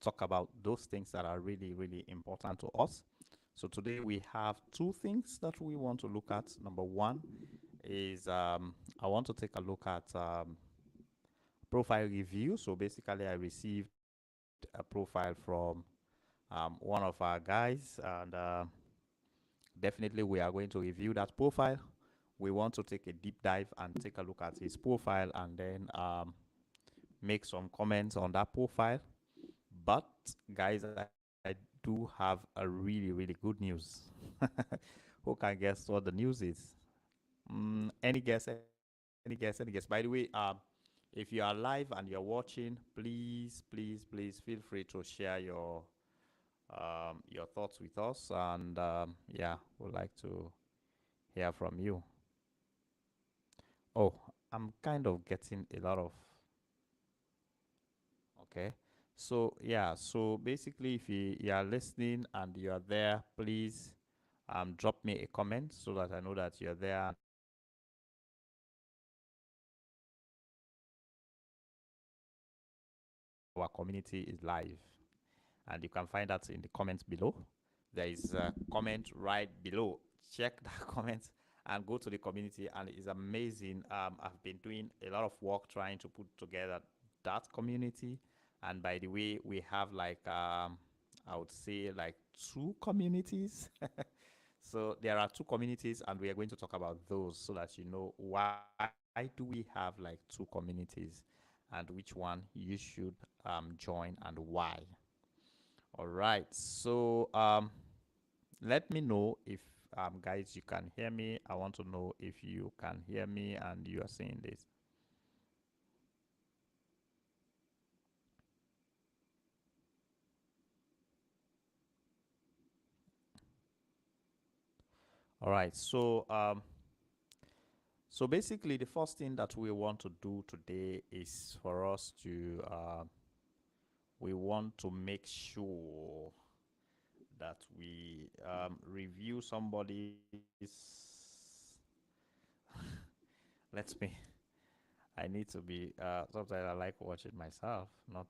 talk about those things that are really, really important to us. So today we have two things that we want to look at. Number one is I want to take a look at profile review. So basically, I received a profile from one of our guys, and definitely we are going to review that profile. We want to take a deep dive and take a look at his profile, and then make some comments on that profile. But guys, I do have a really, really good news. Who can guess what the news is? Any guess? Any guess? Any guess? By the way, if you are live and you're watching, please feel free to share your thoughts with us, and yeah, we'd like to hear from you. Oh, I'm kind of getting a lot of. Okay. So yeah, so basically, if you are listening and you are there, please drop me a comment so that I know that you're there and that our community is live. And you can find that in the comments below. There is a comment right below. Check that comment and go to the community, and it's amazing. I've been doing a lot of work trying to put together that community, and by the way, we have like I would say like two communities. So there are two communities, and we are going to talk about those so that you know why do we have like two communities and which one you should join and why. All right. So let me know if guys you can hear me. I want to know if you can hear me and you are seeing this. All right. So basically the first thing that we want to do today is for us to we want to make sure that we review somebody's. Let me. I need to be. Sometimes I like watching myself, not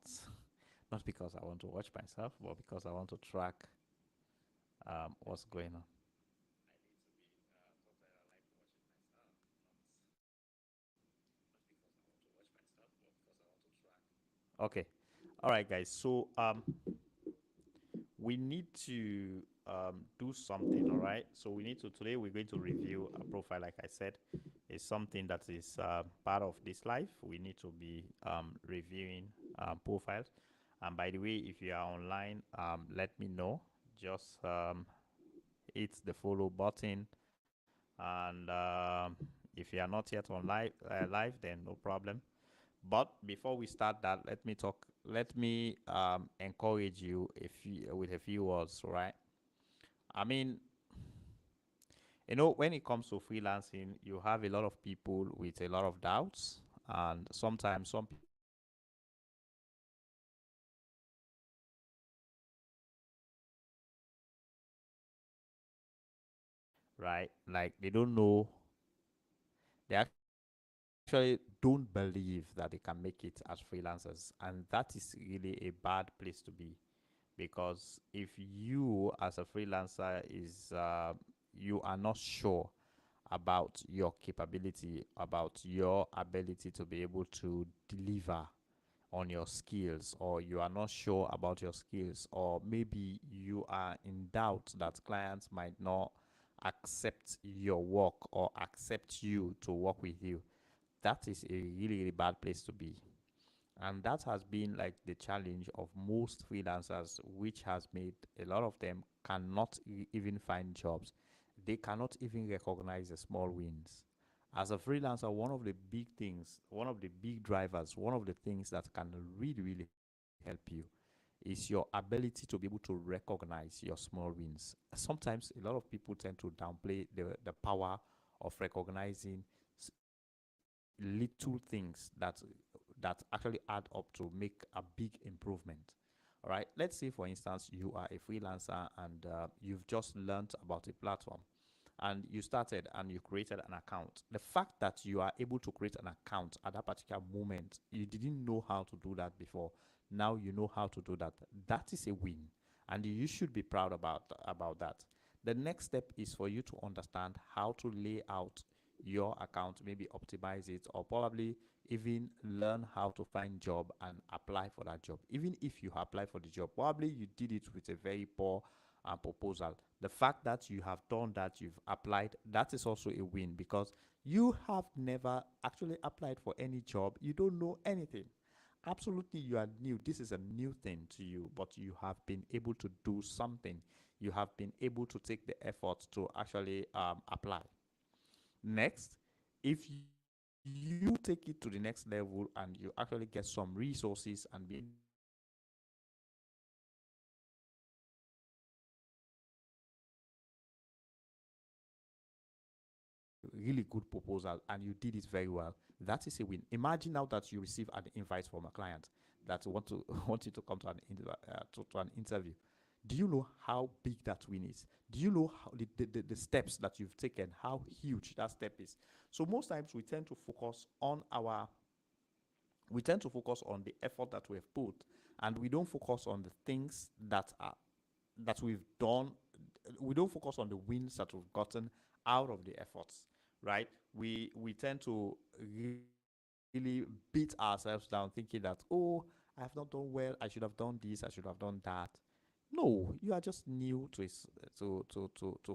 because I want to watch myself, but because I want to track what's going on. Okay, all right, guys. So we need to do something. All right. So we need to today we're going to review a profile. Like I said, is something that is part of this life. We need to be reviewing profiles. And by the way, if you are online, let me know. Just hit the follow button, and if you are not yet on live, then no problem. But before we start that, let me talk. Let me encourage you with a few words, right? I mean, when it comes to freelancing, you have a lot of people with a lot of doubts, and sometimes some people are even right, like they don't know, they actually don't believe that they can make it as freelancers, and that is really a bad place to be, because if you as a freelancer is you are not sure about your capability, about your ability to be able to deliver on your skills, or you are not sure about your skills, or maybe you are in doubt that clients might not accept your work or accept you to work with you, that is a really, really bad place to be. And that has been like the challenge of most freelancers, which has made a lot of them cannot even find jobs. They cannot even recognize the small wins. As a freelancer, one of the big things, one of the big drivers, one of the things that can really, really help you is your ability to be able to recognize your small wins. Sometimes a lot of people tend to downplay the power of recognizing little things that actually add up to make a big improvement. All right, let's say for instance you are a freelancer and you've just learned about a platform, and you started and you created an account. The fact that you are able to create an account at that particular moment, you didn't know how to do that before, Now you know how to do that. That is a win, and you should be proud about that. The next step is for you to understand how to lay out your account, maybe optimize it, or probably even learn how to find job and apply for that job. Even if you apply for the job, probably you did it with a very poor proposal. The fact that you have done that, you've applied, that is also a win, because you have never actually applied for any job. You don't know anything. Absolutely, you are new. This is a new thing to you, but you have been able to do something. You have been able to take the effort to actually apply. Next, if you take it to the next level and you actually get some resources and be able to write really good proposal and you did it very well, that is a win. Imagine now that you receive an invite from a client that want to want you to come to to an interview. Do you know how big that win is? Do you know how the steps that you've taken, how huge that step is? So most times we tend to focus on the effort that we've put, and we don't focus on the things that we've done. We don't focus on the wins that we've gotten out of the efforts, right? We tend to really beat ourselves down, thinking that, oh, I have not done well, I should have done this, I should have done that. No, you are just new to to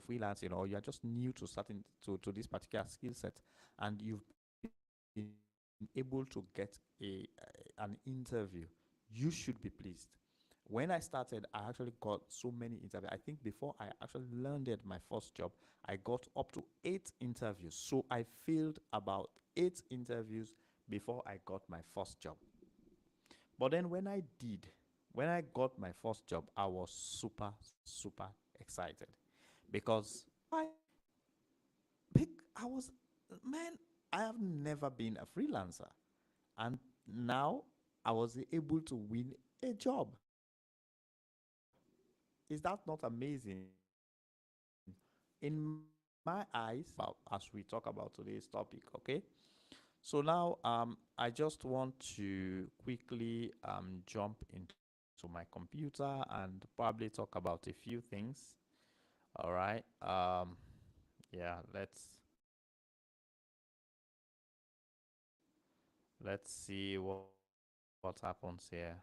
freelancing, or you are just new to certain to this particular skill set, and you've been able to get an interview. You should be pleased. When I started, I actually got so many interviews. I think before I actually landed my first job, I got up to 8 interviews. So I failed about 8 interviews before I got my first job. But then when I got my first job, I was super, super excited. Because why? I was, man, I have never been a freelancer. And now I was able to win a job. Is that not amazing? In my eyes, about as we talk about today's topic, okay? So now I just want to quickly jump into my computer and probably talk about a few things. All right. Yeah, let's see what happens here.